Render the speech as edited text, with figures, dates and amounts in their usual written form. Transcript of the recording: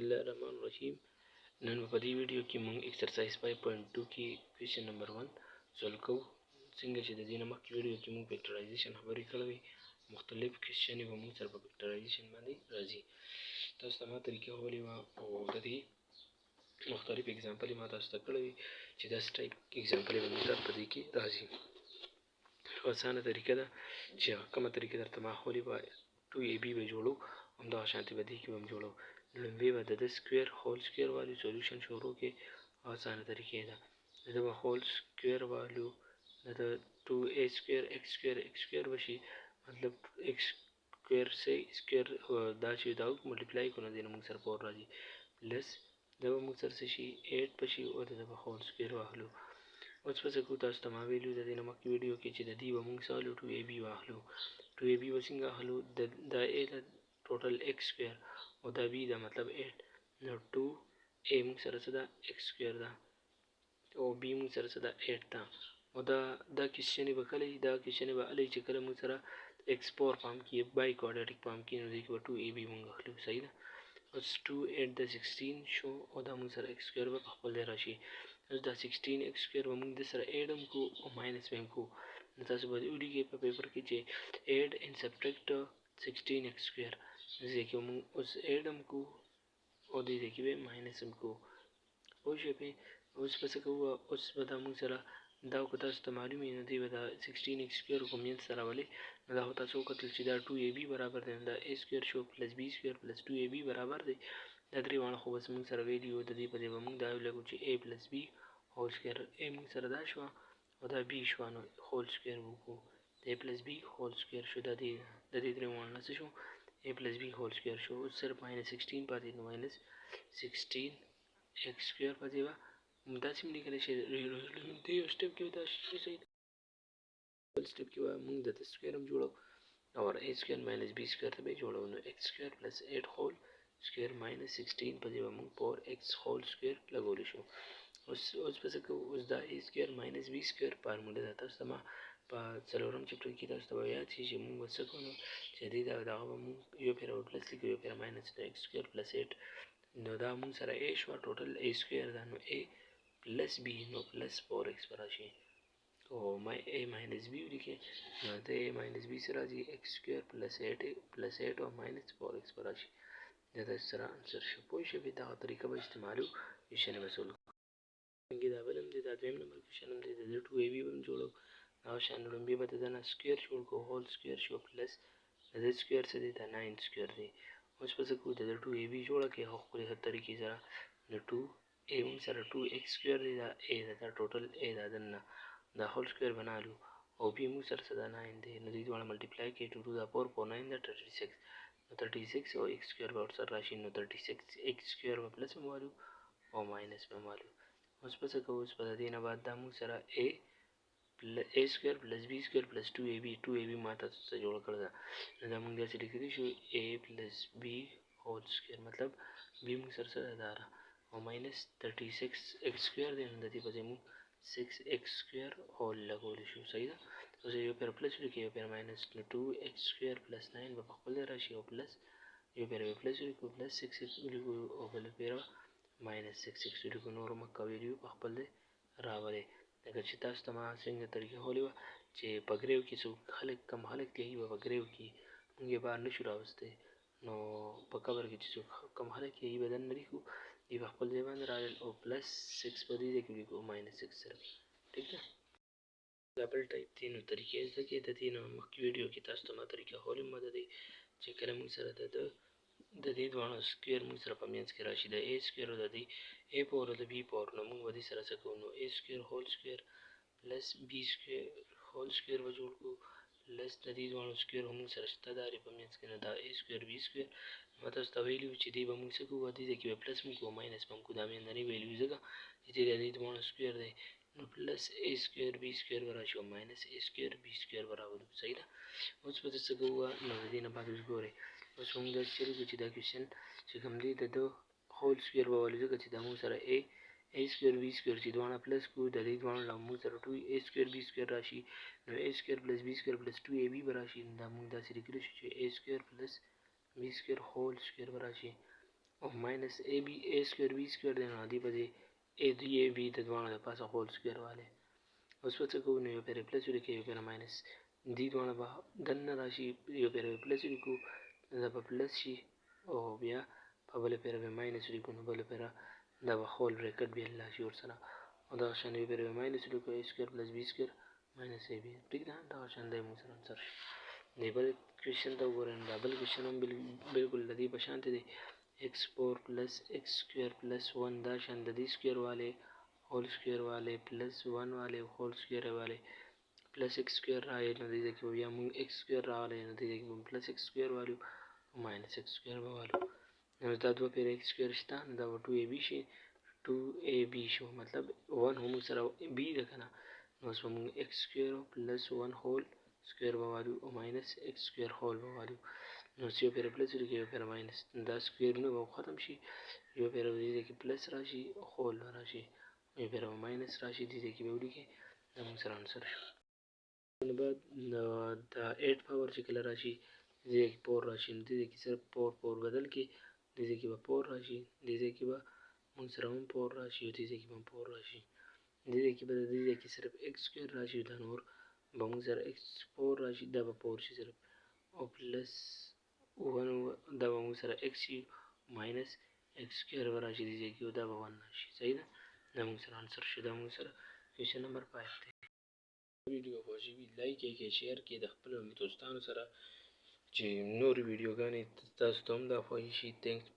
الله الرحمن الرحیم. نن په دې ویډیو کې موږ ایکسرسایز 5.2 کې کوېشن نمبر 1 سولو کوو. څنګه چې د دې نه مخکې ویډیو کې موږ فیکټرایزیشن خبرې کړې وې، مختلف کوېشنې به موږ سره په فیکټرایزیشن باندې راځي. تاسو ته ما طریقه ښودلې وه او د دې مختلف اګزامپل یې ما تاسو ته کړی وي چې داسې ټایپ اګزامپل به موږ ته په دې کې راځي. اسانه طریقه ده چې کومه طریقه درته ما ښودلې وه 2ab به جوړو، همدغه شانتې به دې کې به هم جوړو. لومړی به د ده سکویر هول سکویر والو سولوشن شروع کې اسانه طریقې ده. د ده به هول سکویر والو د ده 2a سکویر ایکس سکویر به شي، مطلب ایکس سکویر سی سکویر دا چې دا ملټیپلای کړو نو دې نه موږ سره 4 راځي، پلس دا به موږ سره څه شي 8 به شي او د ده به هول سکویر واخلو. اوس به څه کوو، تاسو ته ما ویلي د دې نه مخکې ویډیو کې چې د دې به موږ څه واخلو 2ab واخلو. 2ab به څنګه اخلو، دا a ده ټوټل ایکس سکویر او دا b ده مطلب 8، نو 2a موږ سره څه ده ایکس سکویر ده او b موږ سره څه ده 8 ده. او دا کوېشنې به کله وي، دا کوېشنې به هله وي چې کله موږ سره ایکس پاور پام کې بای کوارډیټک پام کې نو دې کې به 2ab موږ اخلو. صحیح ده. اوس 2 8 د 16 شو او دا موږ سره ایکس سکویر به په خپل ځای راشي. اوس دا 16 ایکس سکویر به موږ د سره ایډ هم کوو او ماینس به هم کوو. نو تاسو به ولیکئ په پیپر کې چې ایډ اینډ سبټریکټ 16 ایکس سکویر، دې کې موږ اوس ایډ هم کوو او دې کې به ماینس هم کوو. پوه شوې پې. اوس به څه کوو، اوس به دا موږ سره دا که تاسو ته معلوم وي نو دې به دا 16 ایکس سکویر کو منځ ته راولئ، نو دا خو تاسو وکتل چې دا 2ab برابر دی، نو دا a سکویر شو پلس b سکویر پلس 2ab برابر دی. دا درې واړه خو بس موږ سره ویلي وو، د دې په ځای به موږ دا ولګو چې a پلس b هول سکویر. a موږ سره دا شوه او دا b شوه نو هول سکویر به وکړو. a پلس b هول سکویر شو، د دې درې واړه نه څه شو a پلس b هول سکویر شو. اوس صرف ماینس 16 پاتې، نو ماینس 16 ایکس سکویر پاتې به داسې هم لیکلی شي. دې یو سټپ کې به دا شي صحیح ده، بل سټپ کې به موږ د ده سکویر هم جوړو او a سکویر ماینس b سکویر ته به یې جوړو، نو ایکس سکویر پلس 8 هول سکویر ماینس 16 په دې به موږ پاور ایکس هول سکویر لګولی شو. اوس به څه کوو، اوس دا a سکویر ماینس b سکویر فارموله ده. تاسو ته ما په څلورم چپټر کې تاسو ته به یاد شي چې موږ به څه کوو، چې دې دغه به موږ یو پېره به پلس لیکو یو پېره ماینس، نو ایکس سکویر پلس 8 نو دا موږ سره a شوه ټوټل a سکویر ده، نو a پلس b نو پلس 4x به راشي او a ماینس b ولیکئ، نو د a ماینس b سره راځي ایکس سکویر پلس 8 او ماینس 4x به راشي. دا د سره انسر شو. پوه شوې. دغه طریقه به استعمالو، کوېشنې به سولو څنګه. دا بل هم دی، دا دویم نمبر کوېشن هم دی، د ده 2ab به هم جوړو. هغه شان لومړی به د ده نه سکویر جوړ کړو هول سکویر شو پلس د ده سکویر څه دی دا 9 سکویر دی. اوس به څه کوو، د ده 2ab جوړه کړئ هغه ښکلې طریقې سره. نو 2a موږ سره 2x سکویر دی، دا a ده، دا ټوټل a ده دننه، دا هول سکویر به نه الو او b موږ سره څه ده 9 دی، نو دې دواړه ملټیپلای کړئ 2 دا 4 4 9 ده 36 نو 36 او ایکس سکویر به ورسره راشي، نو 36 ایکس سکویر به پلس هم والو او ماینس به هم والو. اوس به څه کوو، اوس به د دې نه بعد دا موږ سره a سکویر پلس b سکویر پلس 2ab ما تاسو ته جوړه کړې ده، نو دا موږ داسې لیکلی شو a پلس b هول سکویر، مطلب b موږ سره څه ده دا ده او ماینس 36 ایکس سکویر دی، نو د دې په ځای موږ 6 ایکس سکویر هول لګولی شو. صحیح ده. اوس یو پېره پلس ولیکئ یو پېره ماینس، نو 2 ایکس سکویر پلس 9 به په خپل ځای راشي او پلس یو پېره به پلس ولیکو پلس 6 ولیکو او بله پېره ماینس 6 ولیکو، نور مخکې ویلي وو په خپل ځای راولئ. لکه چې تاسو ته ما څنګه طریقه ښودلې وه چې په ګریو کې څوک خلک کم خلک تللي به په ګریو کې موږ یې بار نه شو راوستی، نو په قبر کې چې څوک کم خلک یې به دننه لیکو، دې په خپل ځای باندې راغلل او پلس 6 په دې ځای کې ولیکو ماینس 6 سره. ټیک ده. دا بل ټایپ دی، نو طریقې زده کړئ. د دې نه مخکې ویډیو کې تاسو ته ما طریقه ښودلې وه د دې چې کله موږ سره د دې دواړو سکویر موږ سره په منځ کې راشي، د a سکویر او د دې a پاور او د b پاور، نو موږ به دې سره څه کوو، نو a سکویر هول سکویر پلس b سکویر هول سکویر به جوړ کړو پلس د دې دواړو سکویر هم موږ سره شته دا په منځ کې، نو دا a سکویر b سکویر. ما تاسو ته ویلي وو چې دې به موږ څه کوو، دې ځای کې به پلس هم کوو ماینس به هم کوو، دا منځنۍ ویلو ځکه چې دې د دې دواړو سکویر دی، نو پلس a سکویر b سکویر به راشي او ماینس a سکویر b سکویر به راولو. صحیح ده. اوس به څه کوو، نو د دې نه بعد اوس ګورئ، اوس موږ داسې چلو کوو چې دا کوېشن چې کوم دی د ده هول سکویر به والو، ځکه چې دا موږ سره a سکویر b سکویر چې دواړه پلس کړو، د دې دواړو نه موږ سره 2a سکویر b سکویر راشي، نو a سکویر پلس b سکویر پلس 2ab به راشي، دا موږ داسې لیکلی شو چې a سکویر پلس b سکویر هول سکویر به راشي. او ماینس اے بی اے سکویر بی سکویر دی نو دی به دې اے 3ab د دواړو د پاسه هول سکویر والی. اوس به څه کوو نو یو پیره پلس ولیکو یو پیره ماینس دې دواړه به دننه راشي یو پیره به پلس ولیکو دا به پلس شي او بیا په بله پیره به ماینس ولیکو نو بله پیره دا به هول بریکټ بیا راشي ورسره او دغه شان یو پیره به ماینس ولیکو اے سکویر پلس بی سکویر ماینس اے بی ټیک ده دغه شان دی موږ سره انسر شي. دې بل کوېشن ته وګورئ نو دا بل کوېشن هم بالکل د دې په شانتې دی x4 plus x square plus 1 دا شان د دې سکویر والی هول سکویر والی پلس 1 والی هول سکویر والی پلس x سکویر راغی نو دې ځای کې بیا موږ x سکویر راغلی نو دې ځای کې به پلس x سکویر والو ماینس x سکویر به والو. نو دا دوه پیره x سکویر شته نو دا به 2ab شي 2ab شو مطلب 1 هم سره b ده که نه نو اوس به موږ x سکویر پلس 1 هول سکویر به والو او ماینس x سکویر هول به والو. نو یو پیره پلس ولیکو یو پیره ماینس دا سکویرونه به ختم شي یو پیره به دې ځای کې پلس راشي هول به راشي یو پیره به ماینس راشي دې ځای کې به ولیکئ دا موږ سره انسر شو. نو بعد دا 8 پاور چې کله راشي دې ځای کې پور راشي نو دې ځای کې صرف پور بدل کړي دې ځای کې به پور راشي دې ځای کې به موږ سره هم پور راشي او دې ځای کې به هم پور راشي دې ځای کې به دې ځای کې صرف x سکویر راشي دا نور به موږ سره x پور راشي دا به پور شي صرف او پلس 1 دا به موږ سره x شي ماینس x سکویر به راشي دې ځای کې دا به 1 راشي صحیح ده دا موږ سره انسر شو دا موږ سره کوېشن نمبر 5 دی. ویډیو خوښي وي لایک یې کړئ شیر کړئ د خپلو دوستانو سره چې نور ویډیوګانې تاسو ته هم دا خوښې شي. تھینکس.